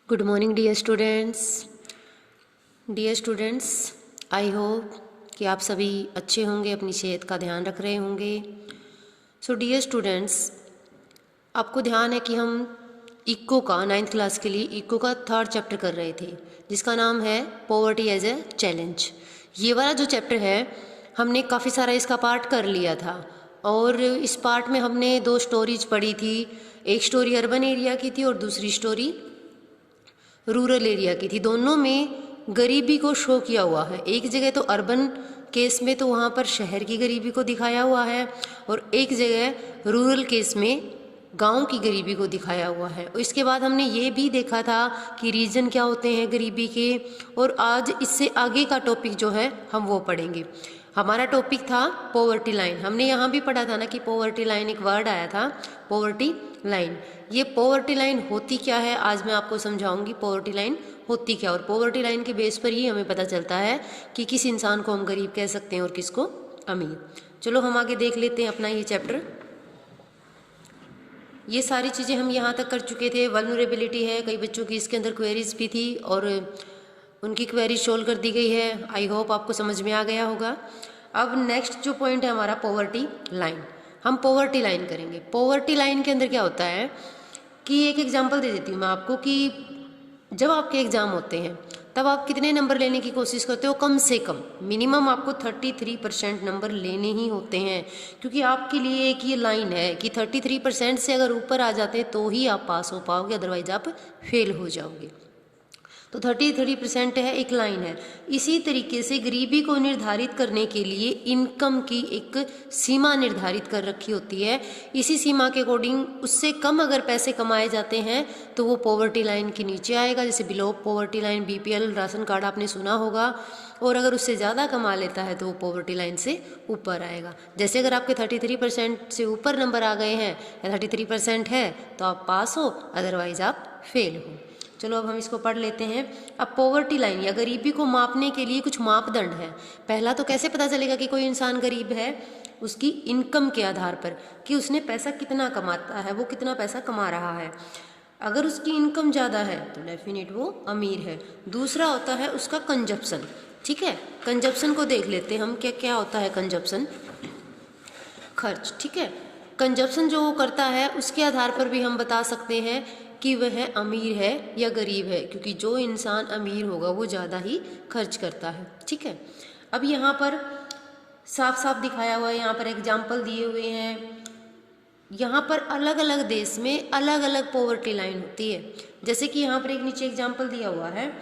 Good morning dear students, I hope कि आप सभी अच्छे होंगे, अपनी सेहत का ध्यान रख रहे होंगे। सो डियर स्टूडेंट्स, आपको ध्यान है कि हम इको का 9th क्लास के लिए इको का 3rd चैप्टर कर रहे थे, जिसका नाम है पॉवर्टी एज ए चैलेंज। ये वाला जो चैप्टर है हमने काफ़ी सारा इसका पार्ट कर लिया था, और इस पार्ट में हमने 2 स्टोरीज पढ़ी थी। एक स्टोरी अर्बन एरिया की थी और दूसरी स्टोरी रूरल एरिया की थी। दोनों में गरीबी को शो किया हुआ है। एक जगह तो अर्बन केस में तो वहाँ पर शहर की गरीबी को दिखाया हुआ है, और एक जगह रूरल केस में गांव की गरीबी को दिखाया हुआ है। और इसके बाद हमने ये भी देखा था कि रीजन क्या होते हैं गरीबी के, और आज इससे आगे का टॉपिक जो है हम वो पढ़ेंगे। हमारा टॉपिक था पॉवर्टी लाइन। हमने यहाँ भी पढ़ा था ना कि पॉवर्टी लाइन एक वर्ड आया था, पॉवर्टी लाइन। ये पॉवर्टी लाइन होती क्या है, आज मैं आपको समझाऊंगी पॉवर्टी लाइन होती क्या। और पॉवर्टी लाइन के बेस पर ही हमें पता चलता है कि किस इंसान को हम गरीब कह सकते हैं और किसको अमीर। चलो हम आगे देख लेते हैं अपना ये चैप्टर। ये सारी चीज़ें हम यहाँ तक कर चुके थे। वल्नरेबिलिटी है, कई बच्चों की इसके अंदर क्वेरीज भी थी और उनकी क्वेरी सोल्व कर दी गई है। आई होप आपको समझ में आ गया होगा। अब नेक्स्ट जो पॉइंट है हमारा पॉवर्टी लाइन, हम पॉवर्टी लाइन करेंगे। पॉवर्टी लाइन के अंदर क्या होता है कि एक एग्जांपल दे देती हूँ मैं आपको कि जब आपके एग्ज़ाम होते हैं तब आप कितने नंबर लेने की कोशिश करते हो? कम से कम मिनिमम आपको 33% नंबर लेने ही होते हैं, क्योंकि आपके लिए एक ये लाइन है कि 33% से अगर ऊपर आ जाते हैं तो ही आप पास हो पाओगे, अदरवाइज आप फेल हो जाओगे। तो 33% है, एक लाइन है। इसी तरीके से गरीबी को निर्धारित करने के लिए इनकम की एक सीमा निर्धारित कर रखी होती है। इसी सीमा के अकॉर्डिंग उससे कम अगर पैसे कमाए जाते हैं तो वो पॉवर्टी लाइन के नीचे आएगा। जैसे below poverty line BPL ration card आपने सुना होगा, और अगर उससे ज़्यादा कमा लेता है तो वो पॉवर्टी लाइन से ऊपर आएगा। जैसे अगर आपके 33% से ऊपर नंबर आ गए हैं या 33% है तो आप पास हो, अदरवाइज आप फेल हो। चलो अब हम इसको पढ़ लेते हैं। अब पॉवर्टी लाइन या गरीबी को मापने के लिए कुछ मापदंड है। पहला तो कैसे पता चलेगा कि कोई इंसान गरीब है? उसकी इनकम के आधार पर, कि उसने पैसा कितना कमाता है, वो कितना पैसा कमा रहा है। अगर उसकी इनकम ज़्यादा है तो डेफिनेट वो अमीर है। दूसरा होता है उसका कंजप्शन। ठीक है, कंजप्शन को देख लेते हैं हम, क्या क्या होता है कंजप्शन, खर्च। ठीक है, कंजप्शन जो वो करता है उसके आधार पर भी हम बता सकते हैं कि वह अमीर है या गरीब है, क्योंकि जो इंसान अमीर होगा वो ज़्यादा ही खर्च करता है। ठीक है, अब यहाँ पर साफ साफ दिखाया हुआ है, यहाँ पर एग्जाम्पल दिए हुए हैं। यहाँ पर अलग अलग देश में अलग अलग पॉवर्टी लाइन होती है। जैसे कि यहाँ पर एक नीचे एग्जाम्पल दिया हुआ है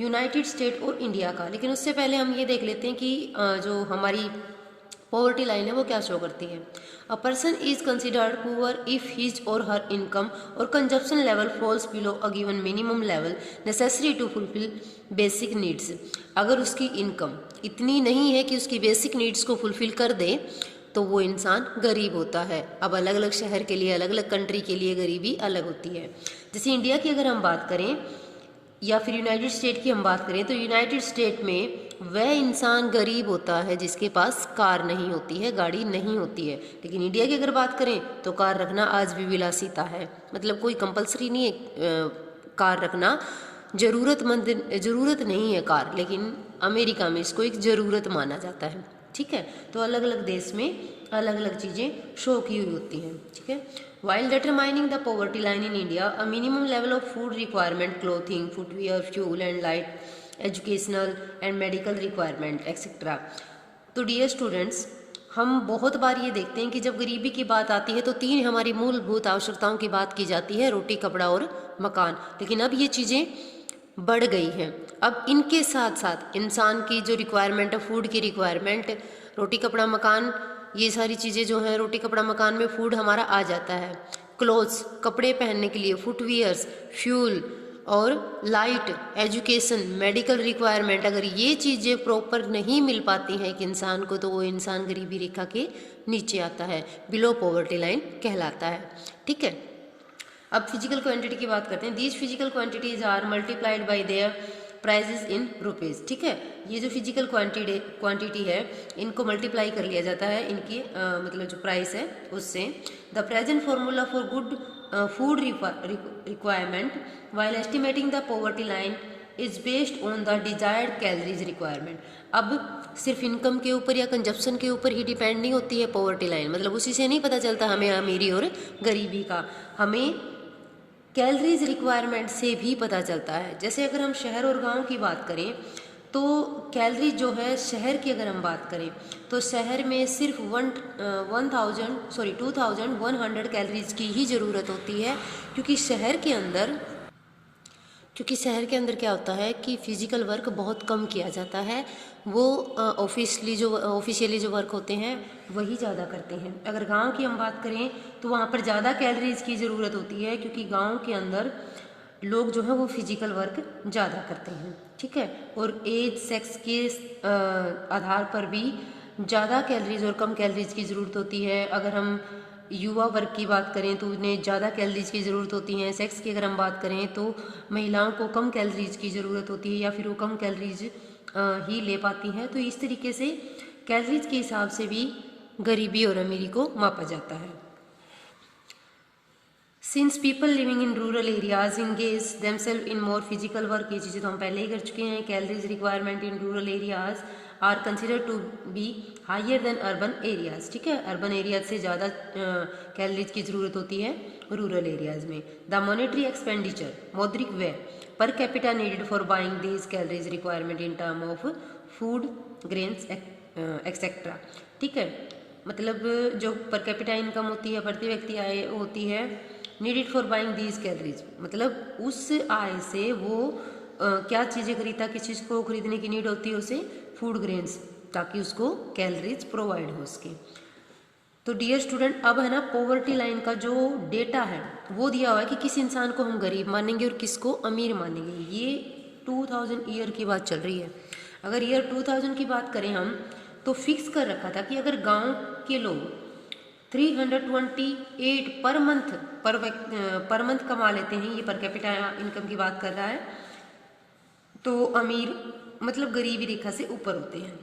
यूनाइटेड स्टेट और इंडिया का। लेकिन उससे पहले हम ये देख लेते हैं कि जो हमारी पॉवर्टी लाइन है वो क्या शो करती है। A person is considered poor if his or her income or consumption level falls below a given minimum level necessary to fulfil basic needs. अगर उसकी इनकम इतनी नहीं है कि उसकी बेसिक नीड्स को फुलफिल कर दे तो वो इंसान गरीब होता है। अब अलग अलग शहर के लिए, अलग अलग कंट्री के लिए गरीबी अलग होती है। जैसे इंडिया की अगर हम बात करें या फिर यूनाइटेड स्टेट की हम बात करें तो यूनाइटेड स्टेट में वह इंसान गरीब होता है जिसके पास कार नहीं होती है, गाड़ी नहीं होती है। लेकिन इंडिया की अगर बात करें तो कार रखना आज भी विलासिता है, मतलब कोई कंपलसरी नहीं है कार रखना, ज़रूरत नहीं है कार, लेकिन अमेरिका में इसको एक ज़रूरत माना जाता है। ठीक है, तो अलग अलग देश में अलग अलग चीज़ें शो की हुई होती हैं। ठीक है, while determining the poverty line in India a minimum level of food requirement, clothing, footwear, fuel and light, educational and medical requirement etcetera. तो डियर स्टूडेंट्स, हम बहुत बार ये देखते हैं कि जब गरीबी की बात आती है तो 3 हमारी मूलभूत आवश्यकताओं की बात की जाती है, रोटी, कपड़ा और मकान। लेकिन अब ये चीज़ें बढ़ गई हैं। अब इनके साथ साथ इंसान की जो रिक्वायरमेंट है, फूड की रिक्वायरमेंट, रोटी, कपड़ा, मकान, ये सारी चीज़ें जो हैं, रोटी, कपड़ा, मकान में फूड हमारा आ जाता है। क्लोथ्स, कपड़े पहनने के लिए, फुटवियर्स, फ्यूल और लाइट, एजुकेशन, मेडिकल रिक्वायरमेंट, अगर ये चीज़ें प्रॉपर नहीं मिल पाती हैं एक इंसान को तो वो इंसान गरीबी रेखा के नीचे आता है, बिलो पॉवर्टी लाइन कहलाता है। ठीक है, अब फिजिकल क्वांटिटी की बात करते हैं। These physical quantities are multiplied by their prices in rupees. ठीक है, ये जो फिजिकल क्वांटिटी है इनको मल्टीप्लाई कर लिया जाता है इनकी मतलब जो प्राइस है उससे। The present formula for good food requirement while estimating the poverty line is based on the desired calories requirement. अब सिर्फ इनकम के ऊपर या कंजप्शन के ऊपर ही डिपेंड नहीं होती है पॉवर्टी लाइन, मतलब उसी से नहीं पता चलता हमें अमीरी और गरीबी का, हमें कैलोरीज रिक्वायरमेंट से भी पता चलता है। जैसे अगर हम शहर और गांव की बात करें तो कैलोरीज जो है शहर की अगर हम बात करें तो शहर में सिर्फ 2100 कैलोरीज की ही ज़रूरत होती है, क्योंकि शहर के अंदर क्या होता है कि फिजिकल वर्क बहुत कम किया जाता है, वो ऑफिशियली जो वर्क होते हैं वही ज़्यादा करते हैं। अगर गांव की हम बात करें तो वहाँ पर ज़्यादा कैलोरीज की ज़रूरत होती है, क्योंकि गांव के अंदर लोग जो है वो फिजिकल वर्क ज़्यादा करते हैं, ठीक है। और एज सेक्स के आधार पर भी ज़्यादा कैलोरीज और कम कैलोरीज की ज़रूरत होती है। अगर हम युवा वर्ग की बात करें तो उन्हें ज़्यादा कैलोरीज की ज़रूरत होती है। सेक्स की अगर हम बात करें तो महिलाओं को कम कैलोरीज की ज़रूरत होती है या फिर वो कम कैलोरीज ही ले पाती हैं। तो इस तरीके से कैलोरीज के हिसाब से भी गरीबी और अमीरी को मापा जाता है। Since people living in rural areas engage themselves in more physical work, ये चीज़ें तो हम पहले ही कर चुके हैं। Calories requirement in rural areas are considered to be higher than urban areas, ठीक है। अर्बन एरियाज से ज़्यादा कैलोरीज की ज़रूरत होती है रूरल एरियाज में। द मॉनेटरी एक्सपेंडिचर, मौद्रिक व्यय per capita needed for buying these calories requirement in term of food, grains etcetera, ठीक है। मतलब जो पर कैपिटा इनकम होती है, प्रति व्यक्ति आय होती है, needed for buying these calories, मतलब उस आय से वो क्या चीज़ें खरीदता, किस चीज़ को खरीदने की नीड होती है उसे, फूड ग्रेन्स, ताकि उसको कैलोरीज प्रोवाइड हो सके। तो डियर स्टूडेंट, अब है ना पॉवर्टी लाइन का जो डेटा है वो दिया हुआ है कि किस इंसान को हम गरीब मानेंगे और किसको अमीर मानेंगे। ये 2000 ईयर की बात चल रही है। अगर ईयर 2000 की बात करें हम तो फिक्स कर रखा था कि अगर गांव के लोग 328 पर मंथ कमा लेते हैं, ये पर कैपिटा इनकम की बात कर रहा है, तो अमीर मतलब गरीबी रेखा से ऊपर होते हैं।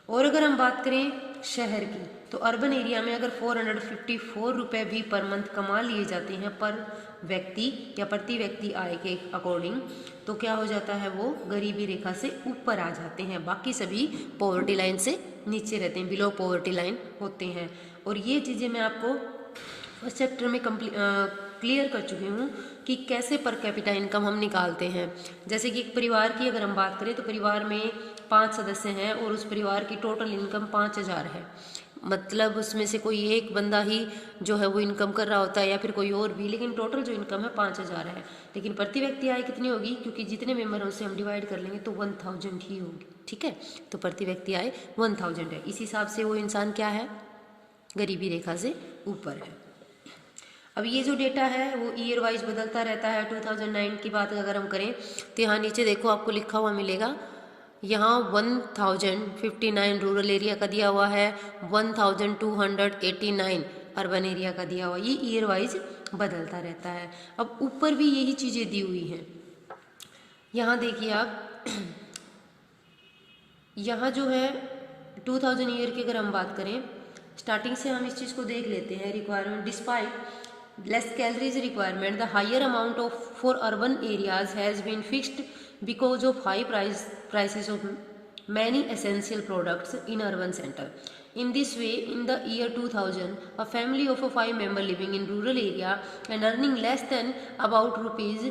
और अगर हम बात करें शहर की तो अर्बन एरिया में अगर 454 रुपये भी पर मंथ कमा लिए जाते हैं पर व्यक्ति या प्रति व्यक्ति आय के अकॉर्डिंग, तो क्या हो जाता है, वो गरीबी रेखा से ऊपर आ जाते हैं। बाकी सभी पॉवर्टी लाइन से नीचे रहते हैं, बिलो पॉवर्टी लाइन होते हैं। और ये चीज़ें मैं आपको फर्स्ट चैप्टर में क्लियर कर चुकी हूँ कि कैसे पर कैपिटा इनकम हम निकालते हैं। जैसे कि एक परिवार की अगर हम बात करें तो परिवार में 5 सदस्य हैं और उस परिवार की टोटल इनकम 5000 है, मतलब उसमें से कोई एक बंदा ही जो है वो इनकम कर रहा होता है या फिर कोई और भी, लेकिन टोटल जो इनकम है 5000 है। लेकिन प्रति व्यक्ति आय कितनी होगी, क्योंकि जितने मेंबर हैं उससे हम डिवाइड कर लेंगे तो 1000 ही होगी, ठीक है। तो प्रति व्यक्ति आय 1000 है, इस हिसाब से वो इंसान क्या है, गरीबी रेखा से ऊपर है। अब ये जो डेटा है वो ईयर वाइज बदलता रहता है। 2009 की बात अगर हम करें तो यहाँ नीचे देखो आपको लिखा हुआ मिलेगा, यहाँ 1059 रूरल एरिया का दिया हुआ है, 1289 अर्बन एरिया का दिया हुआ, ये ईयर वाइज बदलता रहता है। अब ऊपर भी यही चीज़ें दी हुई हैं। यहाँ देखिए आप, यहाँ जो है 2000 ईयर की अगर हम बात करें, स्टार्टिंग से हम इस चीज़ को देख लेते हैं। Requirement despite less calories requirement the higher amount of for urban areas has been fixed because of high prices of many essential products in urban center. In this way, in the year 2000, a family of a 5-member living in rural area and earning less than about rupees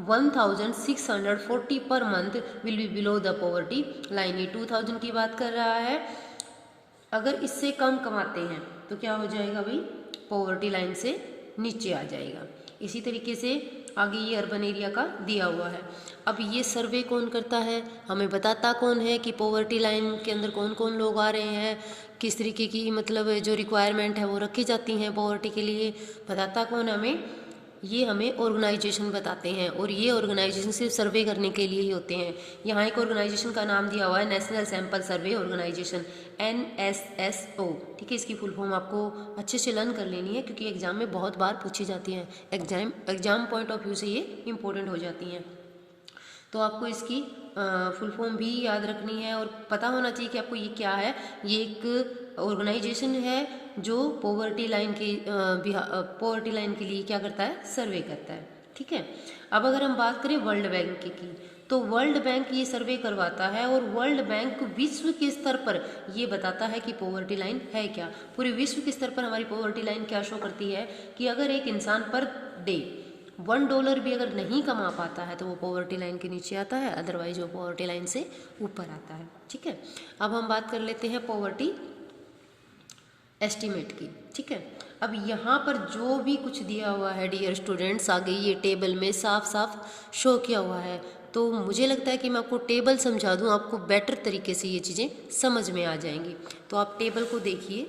1640 per month will be below the poverty line. ये 2000 की बात कर रहा है। अगर इससे कम कमाते हैं तो क्या हो जाएगा भाई, पॉवर्टी लाइन से नीचे आ जाएगा। इसी तरीके से आगे ये अर्बन एरिया का दिया हुआ है। अब ये सर्वे कौन करता है, हमें बताता कौन है कि पॉवर्टी लाइन के अंदर कौन कौन लोग आ रहे हैं, किस तरीके की मतलब जो रिक्वायरमेंट है वो रखी जाती हैं पॉवर्टी के लिए, बताता कौन हमें, ये हमें ऑर्गेनाइजेशन बताते हैं। और ये ऑर्गेनाइजेशन सिर्फ सर्वे करने के लिए ही होते हैं। यहाँ एक ऑर्गेनाइजेशन का नाम दिया हुआ है, National Sample Survey Organisation, NSSO, ठीक है। इसकी फुल फॉर्म आपको अच्छे से लर्न कर लेनी है, क्योंकि एग्जाम में बहुत बार पूछी जाती हैं, एग्जाम पॉइंट ऑफ व्यू से ये इंपॉर्टेंट हो जाती हैं। तो आपको इसकी फुल फॉर्म भी याद रखनी है और पता होना चाहिए कि आपको ये क्या है। ये एक ऑर्गेनाइजेशन है जो पॉवर्टी लाइन के लिए क्या करता है, सर्वे करता है। ठीक है, अब अगर हम बात करें वर्ल्ड बैंक की, तो वर्ल्ड बैंक ये सर्वे करवाता है और वर्ल्ड बैंक विश्व के स्तर पर ये बताता है कि पॉवर्टी लाइन है क्या। पूरे विश्व के स्तर पर हमारी पॉवर्टी लाइन क्या शो करती है कि अगर एक इंसान पर डे $1 भी अगर नहीं कमा पाता है तो वो पॉवर्टी लाइन के नीचे आता है, अदरवाइज वो पॉवर्टी लाइन से ऊपर आता है। ठीक है, अब हम बात कर लेते हैं पॉवर्टी एस्टीमेट की। ठीक है, अब यहाँ पर जो भी कुछ दिया हुआ है डियर स्टूडेंट्स, आगे ये टेबल में साफ साफ शो किया हुआ है, तो मुझे लगता है कि मैं आपको टेबल समझा दूँ, आपको बेटर तरीके से ये चीज़ें समझ में आ जाएंगी। तो आप टेबल को देखिए,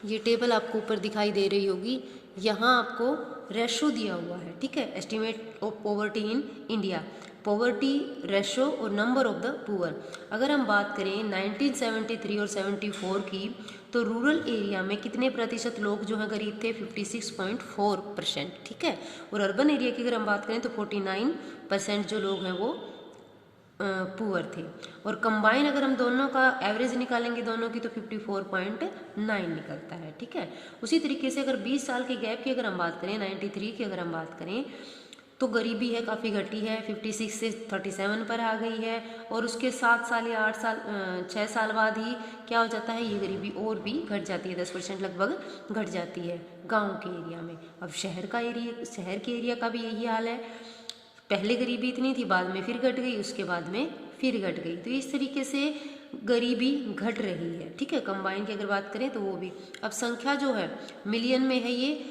ये टेबल आपको ऊपर दिखाई दे रही होगी, यहाँ आपको रेशो दिया हुआ है। ठीक है, estimate of poverty in India, poverty ratio और नंबर ऑफ द पुअर। अगर हम बात करें 1973 और 74 की, तो रूरल एरिया में कितने प्रतिशत लोग जो हैं गरीब थे, 56.4%। ठीक है, और अर्बन एरिया की अगर हम बात करें तो 49% जो लोग हैं वो पुअर थे। और कंबाइन अगर हम दोनों का एवरेज निकालेंगे दोनों की, तो 54.9 निकलता है। ठीक है, उसी तरीके से अगर 20 साल के गैप की अगर हम बात करें, 93 की अगर हम बात करें, तो गरीबी है काफ़ी घटी है, 56 से 37 पर आ गई है। और उसके 7 साल या 8 साल 6 साल बाद ही क्या हो जाता है, ये गरीबी और भी घट जाती है, 10% लगभग घट जाती है गांव के एरिया में। अब शहर के एरिया का भी यही हाल है, पहले गरीबी इतनी थी, बाद में फिर घट गई, उसके बाद में फिर घट गई। तो इस तरीके से गरीबी घट रही है। ठीक है, कंबाइन की अगर बात करें तो वो भी। अब संख्या जो है मिलियन में है, ये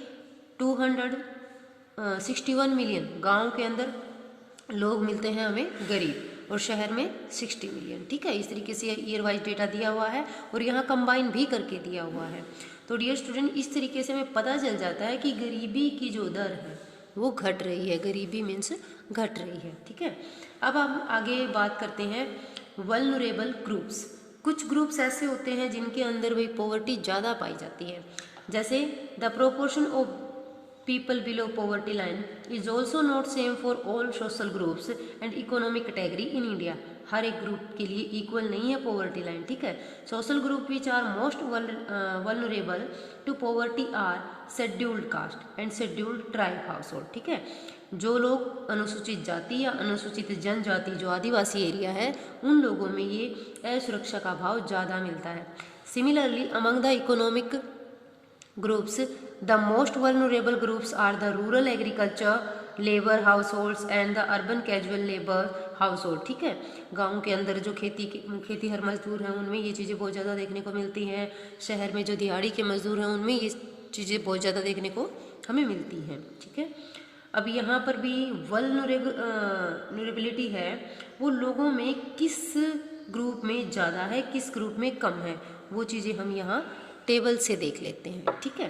261 मिलियन गांव के अंदर लोग मिलते हैं हमें गरीब, और शहर में 60 मिलियन। ठीक है, इस तरीके से ईयर वाइज डेटा दिया हुआ है और यहाँ कंबाइन भी करके दिया हुआ है। तो डियर स्टूडेंट, इस तरीके से हमें पता चल जाता है कि गरीबी की जो दर है वो घट रही है, गरीबी मीन्स घट रही है। ठीक है, अब हम आगे बात करते हैं वल्नरेबल ग्रुप्स। कुछ ग्रुप्स ऐसे होते हैं जिनके अंदर वही पॉवर्टी ज़्यादा पाई जाती है, जैसे the proportion of people below poverty line is also not same for all social groups and economic category in India। हर एक ग्रुप के लिए इक्वल नहीं है पॉवर्टी लाइन। ठीक है, social group which are most vulnerable to poverty are scheduled caste and scheduled tribe household. ठीक है, जो लोग अनुसूचित जाति या अनुसूचित जनजाति, जो आदिवासी एरिया है, उन लोगों में ये असुरक्षा का भाव ज़्यादा मिलता है। Similarly among the economic groups, the most vulnerable groups are the rural agriculture labor households and the urban casual labor household। ठीक है, गांव के अंदर जो खेती हर मजदूर हैं उनमें ये चीज़ें बहुत ज़्यादा देखने को मिलती हैं, शहर में जो दिहाड़ी के मजदूर हैं उनमें ये चीज़ें बहुत ज़्यादा देखने को हमें मिलती हैं। ठीक है, अब यहाँ पर भी वल्नरेबिलिटी है, वो लोगों में किस ग्रुप में ज़्यादा है, किस ग्रुप में कम है, वो चीज़ें हम यहाँ टेबल से देख लेते हैं। ठीक है,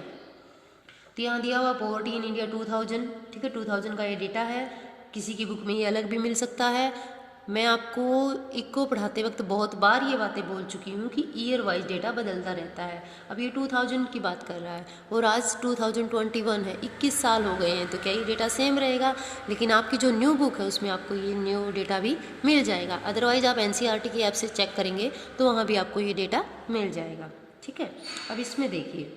तो यहाँ दिया हुआ पॉवर्टी इन इंडिया 2000। ठीक है, 2000 का ये डेटा है, किसी की बुक में ये अलग भी मिल सकता है। मैं आपको इको पढ़ाते वक्त बहुत बार ये बातें बोल चुकी हूँ कि ईयर वाइज डेटा बदलता रहता है। अब ये 2000 की बात कर रहा है और आज 2021 है, 21 साल हो गए हैं, तो क्या ये डेटा सेम रहेगा? लेकिन आपकी जो न्यू बुक है उसमें आपको ये न्यू डेटा भी मिल जाएगा, अदरवाइज आप NCERT की ऐप से चेक करेंगे तो वहाँ भी आपको ये डेटा मिल जाएगा। ठीक है, अब इसमें देखिए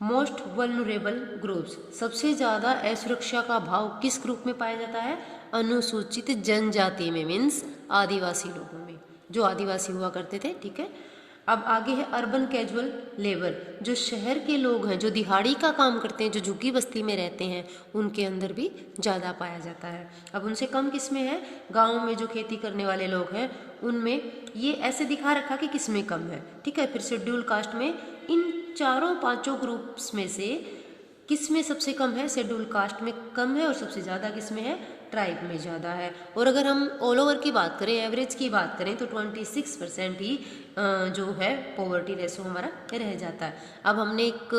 मोस्ट वल्नरेबल ग्रुप्स, सबसे ज़्यादा असुरक्षा का भाव किस ग्रुप में पाया जाता है? अनुसूचित जनजाति में, मीन्स आदिवासी लोगों में, जो आदिवासी हुआ करते थे। ठीक है, अब आगे है अर्बन कैजुअल लेबर, जो शहर के लोग हैं, जो दिहाड़ी का काम करते हैं, जो झुग्गी बस्ती में रहते हैं, उनके अंदर भी ज़्यादा पाया जाता है। अब उनसे कम किस में है? गाँव में जो खेती करने वाले लोग हैं उनमें। ये ऐसे दिखा रखा कि किस में कम है। ठीक है, फिर शेड्यूल कास्ट में, इन चारों पांचों ग्रुप्स में से किस में सबसे कम है? शेड्यूल कास्ट में कम है, और सबसे ज़्यादा किस में है? ट्राइब में ज़्यादा है। और अगर हम ऑल ओवर की बात करें, एवरेज की बात करें, तो 26% ही जो है पॉवर्टी रेशो हमारा रह जाता है। अब हमने एक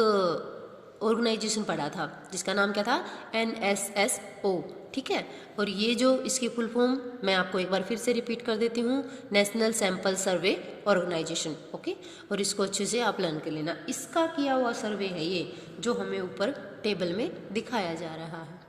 ऑर्गेनाइजेशन पढ़ा था जिसका नाम क्या था? NSSO। ठीक है, और ये जो इसकी फुल फॉर्म मैं आपको एक बार फिर से रिपीट कर देती हूँ, National Sample Survey Organisation. Okay, और इसको अच्छे से आप लर्न कर लेना। इसका किया हुआ सर्वे है ये, जो हमें ऊपर टेबल में दिखाया जा रहा है।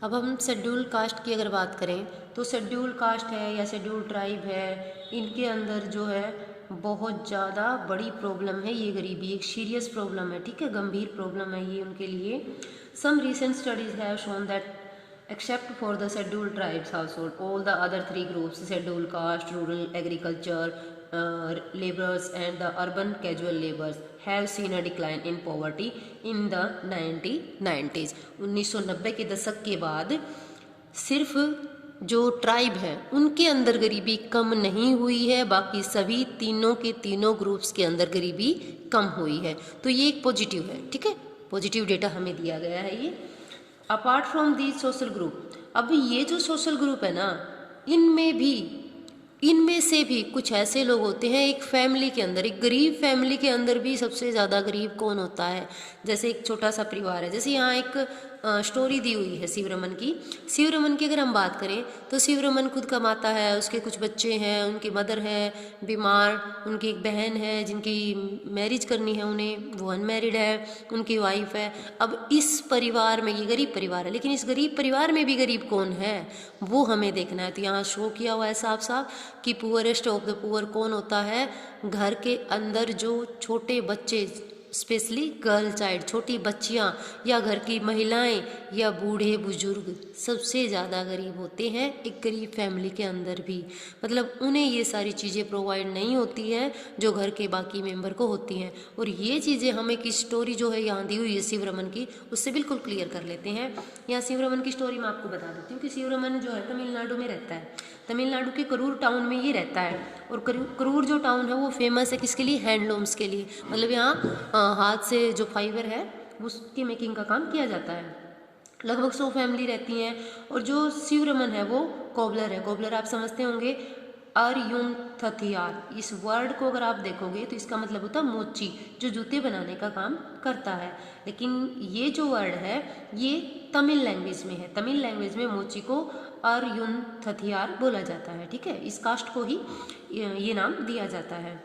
अब हम शेड्यूल कास्ट की अगर बात करें, तो शेड्यूल कास्ट है या शेड्यूल ट्राइब है, इनके अंदर जो है बहुत ज़्यादा बड़ी प्रॉब्लम है ये गरीबी, एक सीरियस प्रॉब्लम है, ठीक है, गंभीर प्रॉब्लम है ये उनके लिए। Some recent studies have shown that except for the scheduled tribes household, all the other three groups, scheduled caste, rural agriculture laborers and the urban casual laborers, have seen a decline in poverty in the 1990s। 1990 के दशक के बाद सिर्फ जो tribe है उनके अंदर गरीबी कम नहीं हुई है, बाकी सभी तीनों के तीनों ग्रुप्स के अंदर गरीबी कम हुई है। तो ये एक पॉजिटिव है, ठीक है, पॉजिटिव डेटा हमें दिया गया है ये। Apart from the social group, अब ये जो सोशल ग्रुप है ना, इनमें से भी कुछ ऐसे लोग होते हैं, एक फैमिली के अंदर, एक गरीब फैमिली के अंदर भी सबसे ज़्यादा गरीब कौन होता है? जैसे एक छोटा सा परिवार है, जैसे यहाँ एक स्टोरी दी हुई है शिवरमन की। शिवरमन की अगर हम बात करें तो शिवरमन खुद कमाता है, उसके कुछ बच्चे हैं, उनकी मदर है बीमार, उनकी एक बहन है जिनकी मैरिज करनी है उन्हें, वो अनमैरिड है, उनकी वाइफ है। अब इस परिवार में, ये गरीब परिवार है, लेकिन इस गरीब परिवार में भी गरीब कौन है वो हमें देखना है। तो यहाँ शो किया हुआ है साफ साफ कि पुअरेस्ट ऑफ द पुअर कौन होता है? घर के अंदर जो छोटे बच्चे, स्पेशली गर्ल चाइल्ड, छोटी बच्चियां या घर की महिलाएं या बूढ़े बुजुर्ग सबसे ज़्यादा गरीब होते हैं एक गरीब फैमिली के अंदर भी। मतलब उन्हें ये सारी चीज़ें प्रोवाइड नहीं होती हैं जो घर के बाकी मेंबर को होती हैं। और ये चीज़ें हमें की स्टोरी जो है यहाँ दी हुई है शिवरमन की, उससे बिल्कुल क्लियर कर लेते हैं। यहाँ शिवरमन की स्टोरी मैं आपको बता देती हूँ कि शिवरमन जो है तमिलनाडु में रहता है, तमिलनाडु के करूर टाउन में ये रहता है। और करूर जो टाउन है वो फेमस है किसके लिए? हैंडलूम्स के लिए। मतलब यहाँ हाथ से जो फाइबर है उसकी मेकिंग का काम किया जाता है। लगभग 100 फैमिली रहती हैं। और जो शिवरमन है वो कोबलर है। कोबलर आप समझते होंगे, अरयुनथथियार, इस वर्ड को अगर आप देखोगे तो इसका मतलब होता है मोची, जो जूते बनाने का काम करता है। लेकिन ये जो वर्ड है ये तमिल लैंग्वेज में है, तमिल लैंग्वेज में मोची को अरयुनथथियार बोला जाता है, ठीक है। इस कास्ट को ही ये नाम दिया जाता है।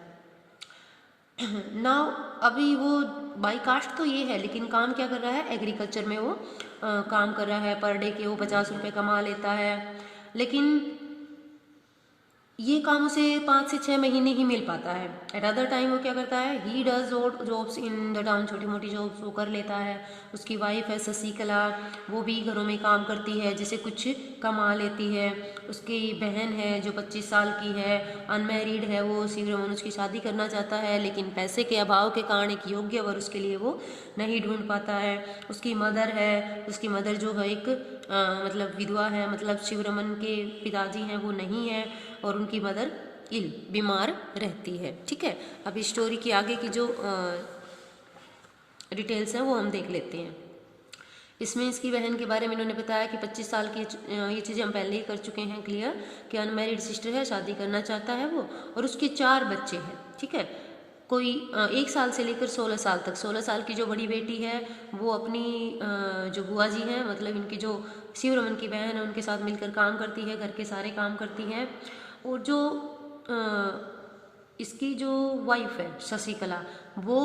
नाउ अभी वो बाई कास्ट तो ये है, लेकिन काम क्या कर रहा है? एग्रीकल्चर में वो काम कर रहा है। पर डे के वो 50 रुपये कमा लेता है, लेकिन ये काम उसे 5 से 6 महीने ही मिल पाता है। एट अदर टाइम वो क्या करता है? He does odd jobs in the town, छोटी मोटी जॉब्स वो कर लेता है। उसकी वाइफ है शशिकला, वो भी घरों में काम करती है, जिसे कुछ कमा लेती है। उसकी बहन है जो 25 साल की है, अनमैरिड है वो। शिवरमन उसकी शादी करना चाहता है, लेकिन पैसे के अभाव के कारण एक योग्य वर उसके लिए वो नहीं ढूंढ पाता है। उसकी मदर है, उसकी मदर जो है एक मतलब विधवा है, मतलब शिवरमन के पिताजी हैं वो नहीं है, और उनकी मदर बीमार रहती है, ठीक है। अब इस स्टोरी की आगे की जो डिटेल्स हैं वो हम देख लेते हैं। इसमें इसकी बहन के बारे में इन्होंने बताया कि 25 साल की, ये चीज़ें हम पहले ही कर चुके हैं क्लियर, कि अनमैरिड सिस्टर है, शादी करना चाहता है वो, और उसके 4 बच्चे हैं, ठीक है। कोई 1 साल से लेकर 16 साल तक। 16 साल की जो बड़ी बेटी है वो अपनी जो बुआ जी हैं, मतलब इनकी जो शिवरमन की बहन है, उनके साथ मिलकर काम करती है, घर के सारे काम करती हैं। और जो इसकी जो वाइफ है शशिकला, वो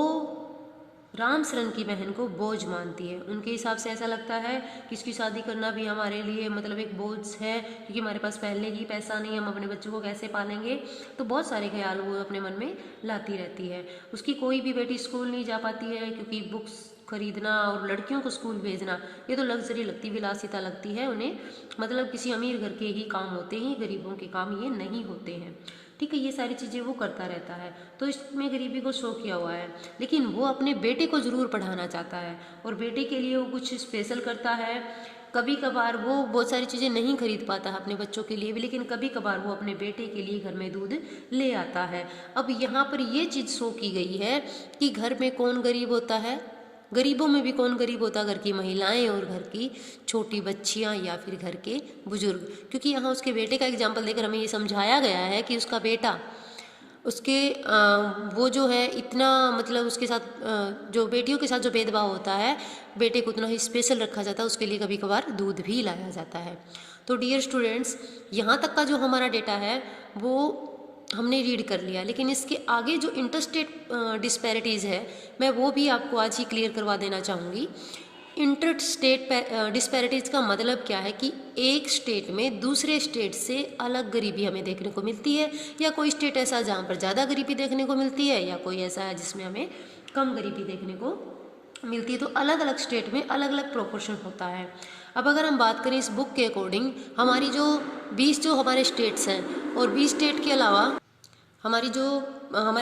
राम शरण की बहन को बोझ मानती है। उनके हिसाब से ऐसा लगता है कि इसकी शादी करना भी हमारे लिए मतलब एक बोझ है, क्योंकि हमारे पास पहले ही पैसा नहीं, हम अपने बच्चों को कैसे पालेंगे। तो बहुत सारे ख्याल वो अपने मन में लाती रहती है। उसकी कोई भी बेटी स्कूल नहीं जा पाती है, क्योंकि बुक्स खरीदना और लड़कियों को स्कूल भेजना ये तो लग्जरी लगती, विलासिता लगती है उन्हें। मतलब किसी अमीर घर के ही काम होते हैं, गरीबों के काम ये नहीं होते हैं, ठीक है। ये सारी चीज़ें वो करता रहता है, तो इसमें गरीबी को शो किया हुआ है। लेकिन वो अपने बेटे को ज़रूर पढ़ाना चाहता है, और बेटे के लिए वो कुछ स्पेशल करता है। कभी कभार वो बहुत सारी चीज़ें नहीं खरीद पाता है अपने बच्चों के लिए भी, लेकिन कभी कभार वो अपने बेटे के लिए घर में दूध ले आता है। अब यहाँ पर ये चीज़ शो की गई है कि घर में कौन गरीब होता है, गरीबों में भी कौन गरीब होता है? घर की महिलाएं और घर की छोटी बच्चियां या फिर घर के बुजुर्ग। क्योंकि यहाँ उसके बेटे का एग्जाम्पल देकर हमें ये समझाया गया है कि उसका बेटा, उसके वो जो है इतना मतलब उसके साथ जो बेटियों के साथ जो भेदभाव होता है, बेटे को उतना ही स्पेशल रखा जाता है, उसके लिए कभी कभार दूध भी लाया जाता है। तो डियर स्टूडेंट्स, यहाँ तक का जो हमारा डेटा है वो हमने रीड कर लिया, लेकिन इसके आगे जो इंटरस्टेट डिस्पैरिटीज़ है मैं वो भी आपको आज ही क्लियर करवा देना चाहूँगी। इंटर स्टेट डिस्पैरिटीज़ का मतलब क्या है कि एक स्टेट में दूसरे स्टेट से अलग गरीबी हमें देखने को मिलती है, या कोई स्टेट ऐसा जहाँ पर ज़्यादा गरीबी देखने को मिलती है, या कोई ऐसा है जिसमें हमें कम गरीबी देखने को मिलती है। तो अलग अलग स्टेट में अलग अलग प्रोपोर्शन होता है। अब अगर हम बात करें इस बुक के अकॉर्डिंग, हमारी जो 20 जो हमारे स्टेट्स हैं और 20 स्टेट के अलावा हमारे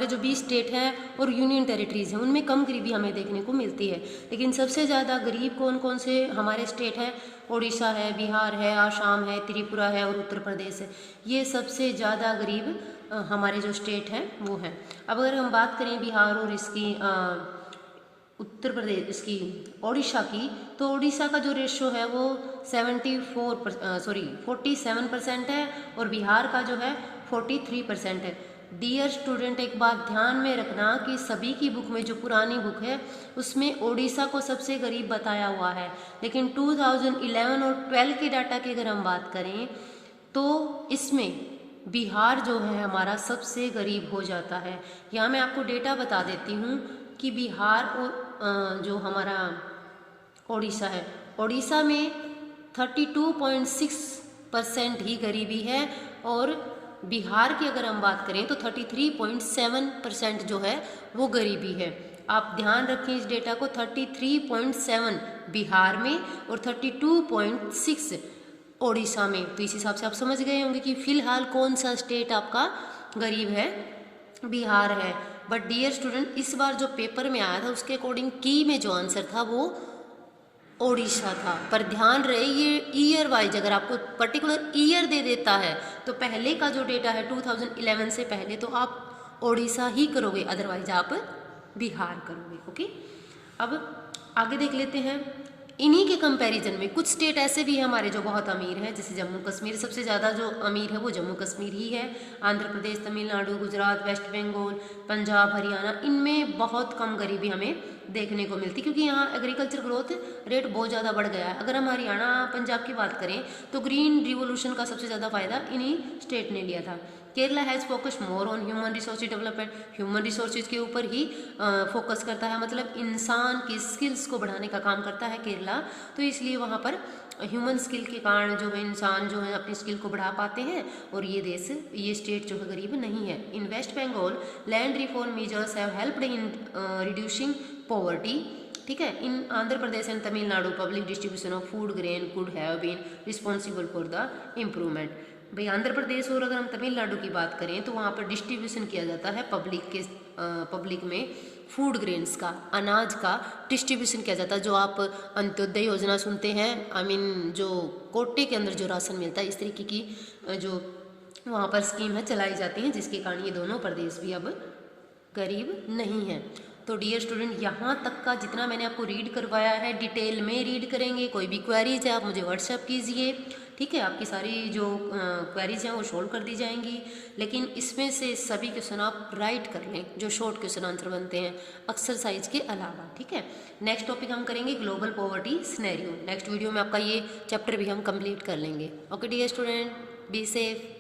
जो 20 स्टेट हैं और यूनियन टेरिटरीज़ हैं, उनमें कम गरीबी हमें देखने को मिलती है। लेकिन सबसे ज़्यादा गरीब कौन कौन से हमारे स्टेट हैं? उड़ीसा है, बिहार है, आसाम है, त्रिपुरा है और उत्तर प्रदेश है। ये सबसे ज़्यादा गरीब हमारे जो स्टेट हैं वो हैं। अब अगर हम बात करें बिहार और इसकी उत्तर प्रदेश इसकी ओडिशा की, तो ओडिशा का जो रेशो है वो 47% है और बिहार का जो है 43% है। डियर स्टूडेंट, एक बात ध्यान में रखना कि सभी की बुक में, जो पुरानी बुक है उसमें ओडिशा को सबसे गरीब बताया हुआ है, लेकिन 2011 और 12 के डाटा की अगर हम बात करें तो इसमें बिहार जो है हमारा सबसे गरीब हो जाता है। यहाँ मैं आपको डेटा बता देती हूँ कि बिहार और जो हमारा ओडिशा है, ओडिशा में 32.6% ही गरीबी है और बिहार की अगर हम बात करें तो 33.7% जो है वो गरीबी है। आप ध्यान रखें इस डेटा को, 33.7 बिहार में और 32.6 ओडिशा में। तो इस हिसाब से आप समझ गए होंगे कि फिलहाल कौन सा स्टेट आपका गरीब है? बिहार है। बट डियर स्टूडेंट, इस बार जो पेपर में आया था उसके अकॉर्डिंग की में जो आंसर था वो ओडिशा था। पर ध्यान रहे ये ईयर वाइज अगर आपको पर्टिकुलर ईयर दे देता है तो पहले का जो डेटा है 2011 से पहले तो आप ओडिशा ही करोगे, अदरवाइज आप बिहार करोगे। ओके, अब आगे देख लेते हैं। इन्हीं के कंपैरिजन में कुछ स्टेट ऐसे भी हैं हमारे जो बहुत अमीर हैं, जैसे जम्मू कश्मीर। सबसे ज़्यादा जो अमीर है वो जम्मू कश्मीर ही है। आंध्र प्रदेश, तमिलनाडु, गुजरात, वेस्ट बंगाल, पंजाब, हरियाणा, इनमें बहुत कम गरीबी हमें देखने को मिलती, क्योंकि यहाँ एग्रीकल्चर ग्रोथ रेट बहुत ज़्यादा बढ़ गया है। अगर हम हरियाणा, पंजाब की बात करें तो ग्रीन रिवोल्यूशन का सबसे ज़्यादा फायदा इन्हीं स्टेट ने लिया था। Kerala has focus more on human resources development, human resources के ऊपर ही फोकस करता है, मतलब इंसान की स्किल्स को बढ़ाने का काम करता है केरला। तो इसलिए वहाँ पर ह्यूमन स्किल के कारण जो है इंसान जो है अपनी स्किल को बढ़ा पाते हैं और ये स्टेट जो है गरीब नहीं है। In West Bengal land reform measures have helped in reducing poverty. ठीक है, in Andhra Pradesh and Tamil Nadu public distribution of food grain could have been responsible for the improvement. भाई आंध्र प्रदेश और अगर हम तमिलनाडु की बात करें तो वहाँ पर डिस्ट्रीब्यूशन किया जाता है पब्लिक में फूड ग्रेन्स का, अनाज का डिस्ट्रीब्यूशन किया जाता है। जो आप अंत्योदय योजना सुनते हैं, जो कोटे के अंदर जो राशन मिलता है, इस तरीके की जो वहाँ पर स्कीम है चलाई जाती है, जिसके कारण ये दोनों प्रदेश भी अब गरीब नहीं है। तो डियर स्टूडेंट, यहाँ तक का जितना मैंने आपको रीड करवाया है डिटेल में रीड करेंगे। कोई भी क्वेरीज है आप मुझे व्हाट्सएप कीजिए, ठीक है, आपकी सारी जो क्वेरीज हैं वो सोल्व कर दी जाएंगी। लेकिन इसमें से सभी क्वेश्चन आप राइट कर लें, जो शॉर्ट क्वेश्चन आंसर बनते हैं एक्सरसाइज के अलावा। ठीक है, नेक्स्ट टॉपिक हम करेंगे global poverty scenario. Next video में आपका ये चैप्टर भी हम कंप्लीट कर लेंगे। Okay dear student, be safe.